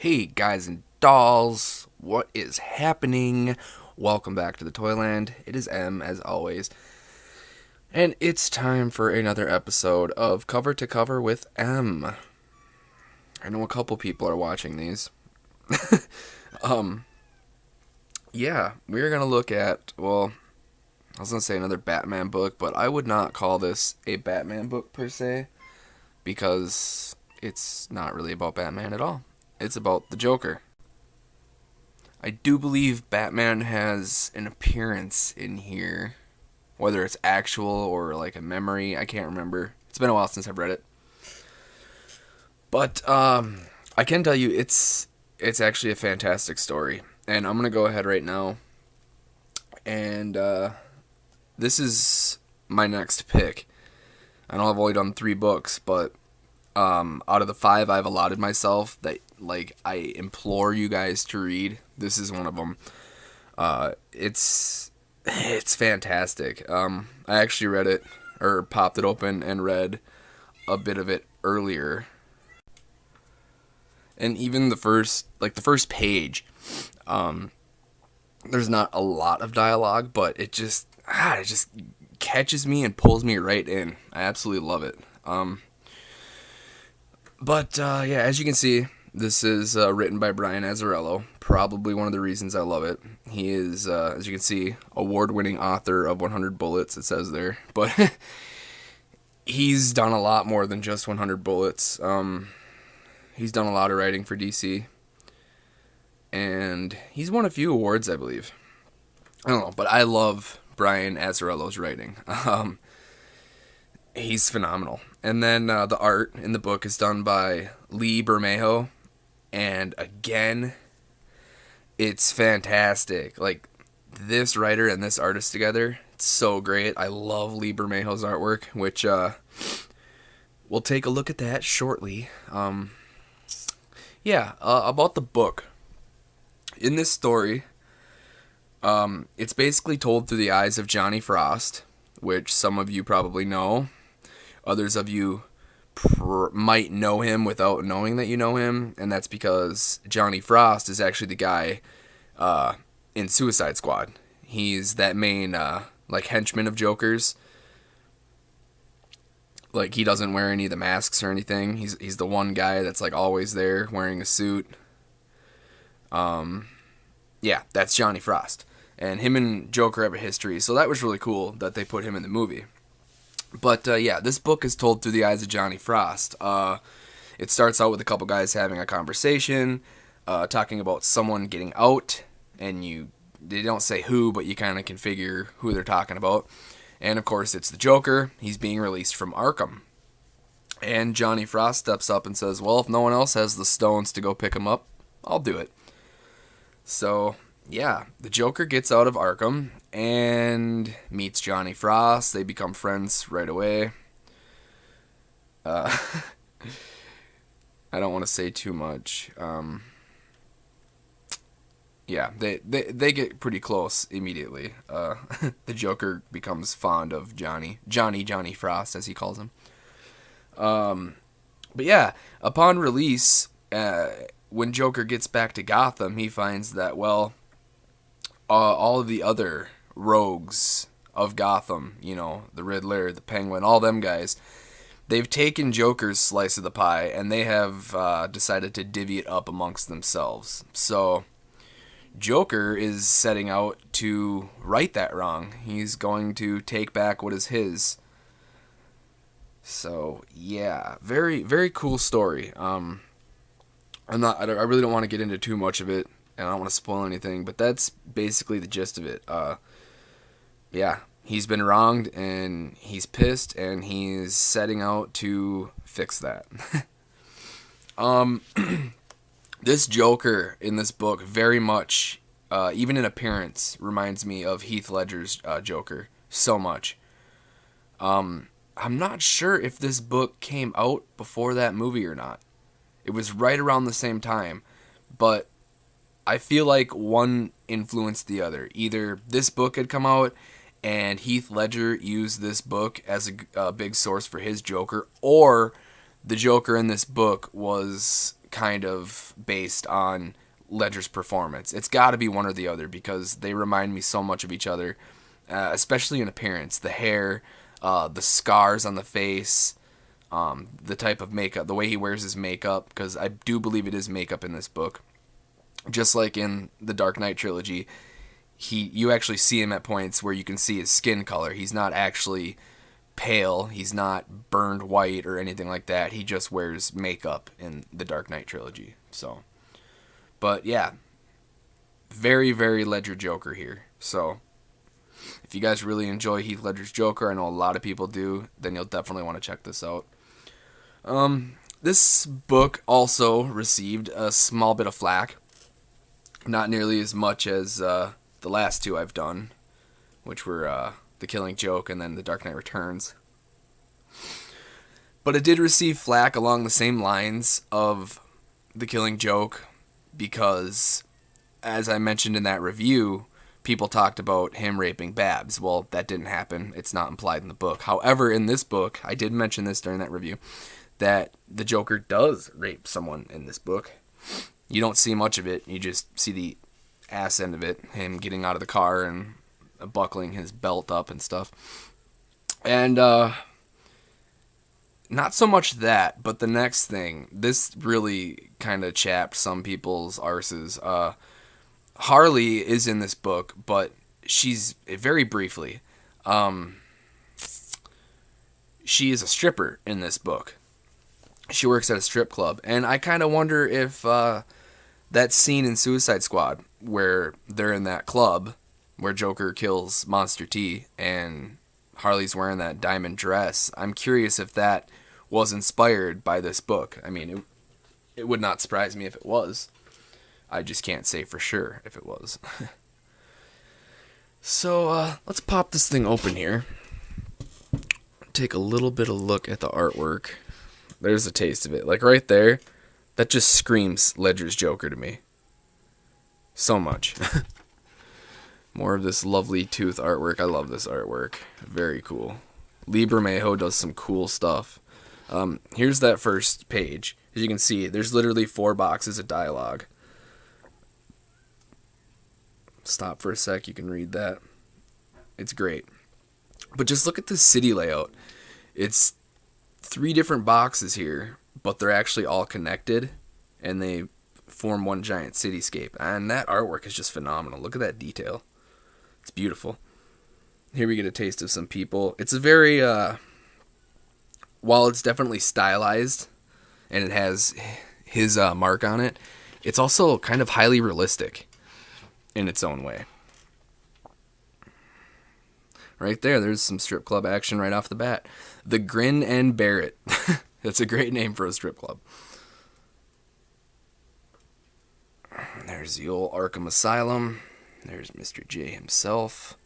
Hey guys and dolls, what is happening? Welcome back to the Toyland. It is M as always. And it's time for another episode of Cover to Cover with M. I know a couple people are watching these. um yeah, we're going to look at, well, I was going to say another Batman book, but I would not call this a Batman book per se because it's not really about Batman at all. It's about the Joker. I do believe Batman has an appearance in here. Whether it's actual or like a memory, I can't remember. It's been a while since I've read it. But I can tell you it's actually a fantastic story. And I'm going to go ahead right now. And this is my next pick. I know I've only done 3 books, but out of the 5 I've allotted myself that like I implore you guys to read, this is one of them. It's fantastic. I actually read it or popped it open and read a bit of it earlier, and even the first page, there's not a lot of dialogue, but it just catches me and pulls me right in. I absolutely love it. But yeah, as you can see, this is written by Brian Azzarello. Probably one of the reasons I love it. He is, as you can see, award-winning author of 100 Bullets, it says there. But he's done a lot more than just 100 Bullets. He's done a lot of writing for DC. And he's won a few awards, I believe. I don't know, but I love Brian Azzarello's writing. He's phenomenal. And then the art in the book is done by Bermejo. And again, it's fantastic. Like, this writer and this artist together, it's so great. I love Bermejo's artwork, which we'll take a look at that shortly. About the book. In this story, it's basically told through the eyes of Johnny Frost, which some of you probably know. Others of you might know him without knowing that you know him, and that's because Johnny Frost is actually the guy in Suicide Squad. He's that main henchman of Joker's. Like, he doesn't wear any of the masks or anything. He's the one guy that's like always there wearing a suit. Yeah, that's Johnny Frost. And him and Joker have a history, so that was really cool that they put him in the movie. But yeah, this book is told through the eyes of Johnny Frost. It starts out with a couple guys having a conversation, talking about someone getting out, and they don't say who, but you kind of can figure who they're talking about. And of course, it's the Joker. He's being released from Arkham. And Johnny Frost steps up and says, well, if no one else has the stones to go pick him up, I'll do it. So, yeah, the Joker gets out of Arkham and meets Johnny Frost. They become friends right away. I don't want to say too much. Yeah, they get pretty close immediately. The Joker becomes fond of Johnny Frost, as he calls him. But yeah, upon release, when Joker gets back to Gotham, he finds that, well, all of the other rogues of Gotham, the Riddler, the Penguin, all them guys, they've taken Joker's slice of the pie, and they have decided to divvy it up amongst themselves. So Joker is setting out to right that wrong. He's going to take back what is his. So yeah, very, very cool story. I really don't want to get into too much of it, and I don't want to spoil anything, but that's basically the gist of it. Yeah, he's been wronged, and he's pissed, and he's setting out to fix that. This Joker in this book very much, even in appearance, reminds me of Heath Ledger's Joker so much. I'm not sure if this book came out before that movie or not. It was right around the same time, but I feel like one influenced the other. Either this book had come out and Heath Ledger used this book as a big source for his Joker, or the Joker in this book was kind of based on Ledger's performance. It's got to be one or the other because they remind me so much of each other, especially in appearance. The hair, the scars on the face, the type of makeup, the way he wears his makeup, because I do believe it is makeup in this book. Just like in the Dark Knight trilogy, you actually see him at points where you can see his skin color. He's not actually pale. He's not burned white or anything like that. He just wears makeup in the Dark Knight trilogy. So, but yeah, very, very Ledger Joker here. So, if you guys really enjoy Heath Ledger's Joker, I know a lot of people do, then you'll definitely want to check this out. This book also received a small bit of flack. Not nearly as much as the last two I've done, which were The Killing Joke and then The Dark Knight Returns. But it did receive flack along the same lines of The Killing Joke because, as I mentioned in that review, people talked about him raping Babs. Well, that didn't happen. It's not implied in the book. However, in this book, I did mention this during that review, that the Joker does rape someone in this book. You don't see much of it. You just see the ass end of it, him getting out of the car and buckling his belt up and stuff. And not so much that, but the next thing, this really kind of chapped some people's arses. Harley is in this book, but she's very briefly. She is a stripper in this book. She works at a strip club, and I kind of wonder if that scene in Suicide Squad where they're in that club where Joker kills Monster T and Harley's wearing that diamond dress. I'm curious if that was inspired by this book. I mean, it would not surprise me if it was. I just can't say for sure if it was. So, let's pop this thing open here. Take a little bit of look at the artwork. There's a taste of it. Like right there, that just screams Ledger's Joker to me. So much. More of this lovely tooth artwork. I love this artwork. Very cool. Lee Bermejo does some cool stuff. Here's that first page. As you can see, there's literally 4 boxes of dialogue. Stop for a sec, you can read that. It's great. But just look at the city layout. It's 3 different boxes here, but they're actually all connected, and they form one giant cityscape. And that artwork is just phenomenal. Look at that detail. It's beautiful. Here we get a taste of some people. It's a very, while it's definitely stylized, and it has his mark on it, it's also kind of highly realistic in its own way. Right there's some strip club action right off the bat. The Grin and Barrett. That's a great name for a strip club. There's the old Arkham Asylum. There's Mr. J himself.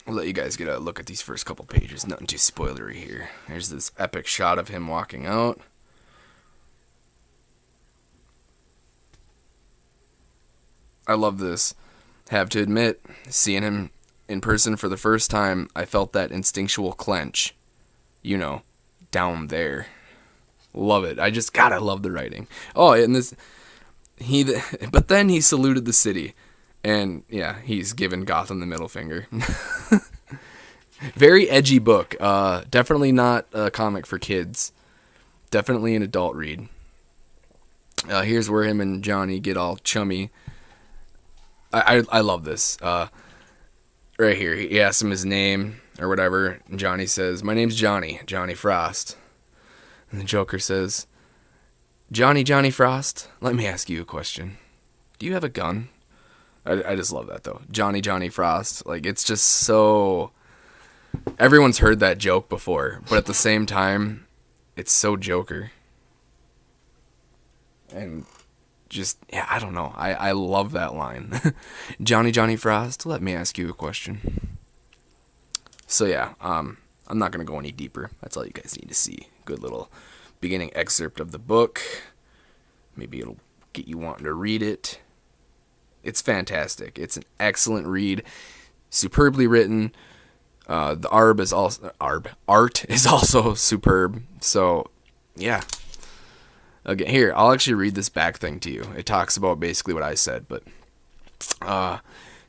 I'll let you guys get a look at these first couple pages. Nothing too spoilery here. There's this epic shot of him walking out. I love this. Have to admit, seeing him in person for the first time, I felt that instinctual clench. You know, down there. Love it. I just gotta love the writing. Oh, and this, but then he saluted the city, and yeah, he's given Gotham the middle finger. Very edgy book. Definitely not a comic for kids. Definitely an adult read. Here's where him and Johnny get all chummy. I love this. Right here, he asks him his name or whatever, and Johnny says, "My name's Johnny Frost." And the Joker says, Johnny Frost, let me ask you a question. Do you have a gun?" I just love that, though. Johnny Frost. Like, it's just so... Everyone's heard that joke before, but at the same time, it's so Joker. And just, yeah, I don't know. I love that line. Johnny Frost, let me ask you a question. So, yeah, I'm not going to go any deeper. That's all you guys need to see. Good little beginning excerpt of the book. Maybe it'll get you wanting to read it. It's fantastic. It's an excellent read. Superbly written. The art is also superb. So, yeah. Okay, here, I'll actually read this back thing to you. It talks about basically what I said, but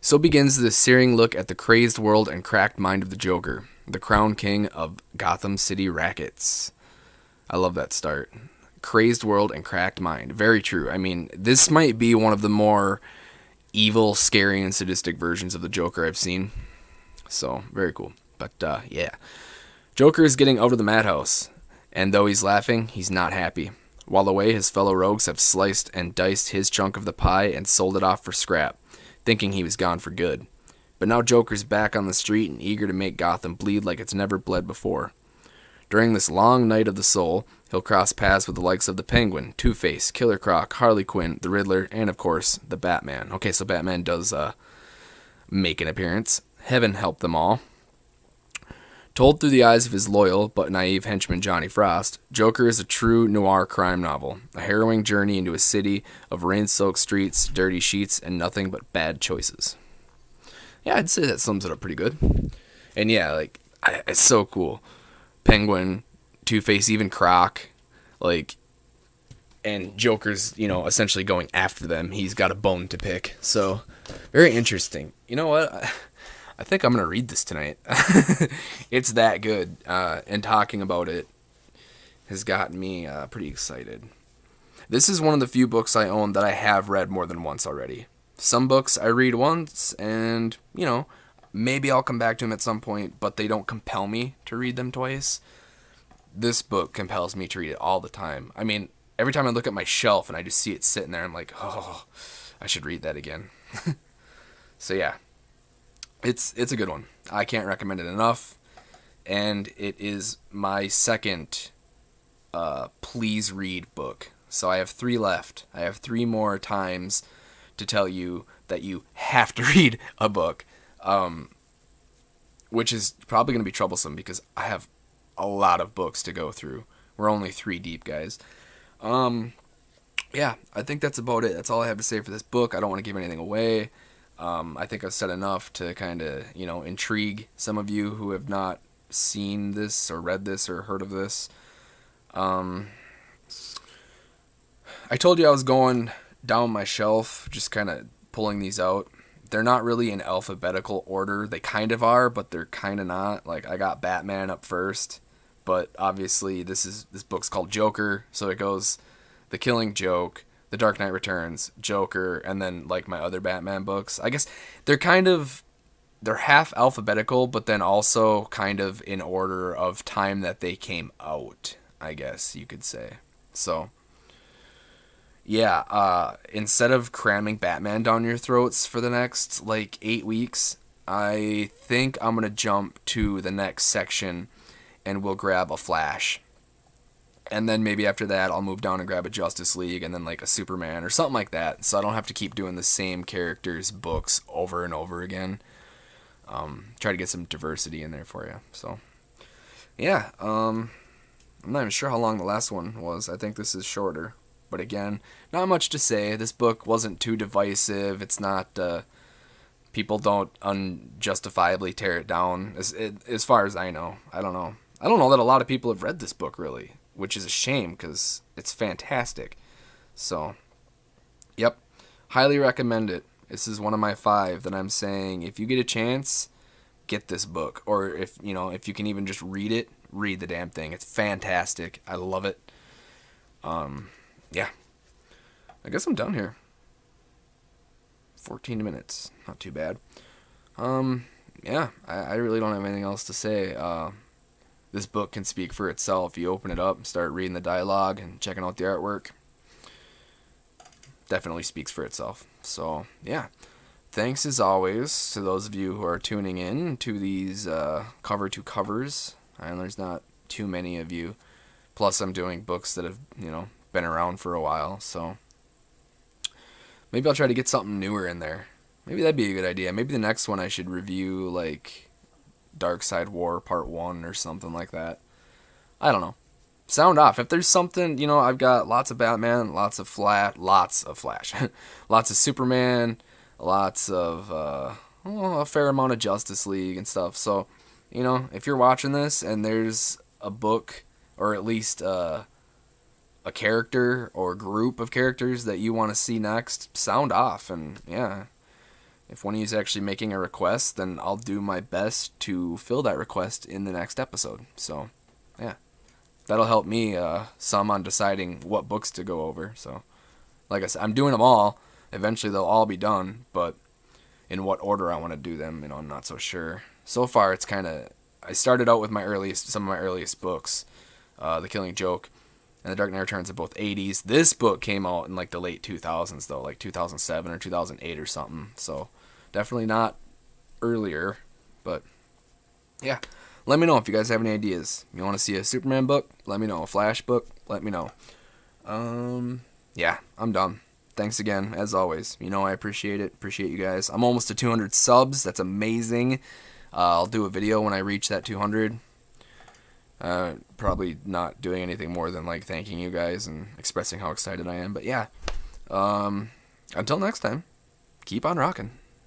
so begins the searing look at the crazed world and cracked mind of the Joker, the crown king of Gotham City rackets. I love that start. Crazed world and cracked mind. Very true. I mean, this might be one of the more evil, scary, and sadistic versions of the Joker I've seen. So, very cool. But, yeah. Joker is getting out of the madhouse, and though he's laughing, he's not happy. While away, his fellow rogues have sliced and diced his chunk of the pie and sold it off for scrap, thinking he was gone for good. But now Joker's back on the street and eager to make Gotham bleed like it's never bled before. During this long night of the soul, he'll cross paths with the likes of the Penguin, Two-Face, Killer Croc, Harley Quinn, the Riddler, and of course, the Batman. Okay, so Batman does make an appearance. Heaven help them all. Told through the eyes of his loyal but naive henchman Johnny Frost, Joker is a true noir crime novel, a harrowing journey into a city of rain-soaked streets, dirty sheets, and nothing but bad choices. Yeah, I'd say that sums it up pretty good. And yeah, like, it's so cool. Penguin, Two-Face, even Croc, like, and Joker's, essentially going after them. He's got a bone to pick. So, very interesting. You know what? I think I'm going to read this tonight. It's that good. And talking about it has gotten me pretty excited. This is one of the few books I own that I have read more than once already. Some books I read once and, maybe I'll come back to them at some point, but they don't compel me to read them twice. This book compels me to read it all the time. I mean, every time I look at my shelf and I just see it sitting there, I'm like, oh, I should read that again. So yeah. It's a good one. I can't recommend it enough. And it is my second please read book. So I have 3 left. I have 3 more times to tell you that you have to read a book. Which is probably going to be troublesome because I have a lot of books to go through. We're only 3 deep, guys. Yeah, I think that's about it. That's all I have to say for this book. I don't want to give anything away. I think I've said enough to kind of, intrigue some of you who have not seen this or read this or heard of this. I told you I was going down my shelf, just kind of pulling these out. They're not really in alphabetical order. They kind of are, but they're kind of not. Like, I got Batman up first, but obviously this book's called Joker, so it goes The Killing Joke, The Dark Knight Returns, Joker, and then, like, my other Batman books. I guess they're half alphabetical, but then also kind of in order of time that they came out, I guess you could say. So, yeah, instead of cramming Batman down your throats for the next, 8 weeks, I think I'm going to jump to the next section and we'll grab a Flash. And then maybe after that, I'll move down and grab a Justice League and then, a Superman or something like that. So I don't have to keep doing the same characters' books over and over again. Try to get some diversity in there for you. So, yeah. I'm not even sure how long the last one was. I think this is shorter. But again, not much to say. This book wasn't too divisive. It's not... people don't unjustifiably tear it down. As far as I know. I don't know. I don't know that a lot of people have read this book, really. Which is a shame, because it's fantastic. So, yep. Highly recommend it. This is one of my 5 that I'm saying, if you get a chance, get this book. Or if you can even just read it, read the damn thing. It's fantastic. I love it. Yeah. I guess I'm done here. 14 minutes. Not too bad. Yeah. I really don't have anything else to say. This book can speak for itself. You open it up, start reading the dialogue, and checking out the artwork. Definitely speaks for itself. So, yeah. Thanks, as always, to those of you who are tuning in to these cover to covers. And there's not too many of you. Plus, I'm doing books that have, been around for a while. So, maybe I'll try to get something newer in there. Maybe that'd be a good idea. Maybe the next one I should review, Dark Side War Part 1 or something like that. I don't know. Sound off. If there's something, I've got lots of Batman, lots of Flash, lots of Superman, lots of, a fair amount of Justice League and stuff. So, if you're watching this and there's a book, or at least a a character or group of characters that you want to see next, sound off. And yeah, if one of you is actually making a request, then I'll do my best to fill that request in the next episode. So yeah, that'll help me some on deciding what books to go over. So like I said, I'm doing them all. Eventually they'll all be done, but in what order I want to do them, I'm not so sure. So far it's kind of, I started out with some of my earliest books, The Killing Joke and The Dark Knight Returns are both 80s. This book came out in like the late 2000s though, like 2007 or 2008 or something. So definitely not earlier, but yeah. Let me know if you guys have any ideas. You want to see a Superman book? Let me know. A Flash book? Let me know. Yeah, I'm done. Thanks again, as always. I appreciate it. Appreciate you guys. I'm almost to 200 subs. That's amazing. I'll do a video when I reach that 200. Probably not doing anything more than like thanking you guys and expressing how excited I am. But yeah, until next time, keep on rocking.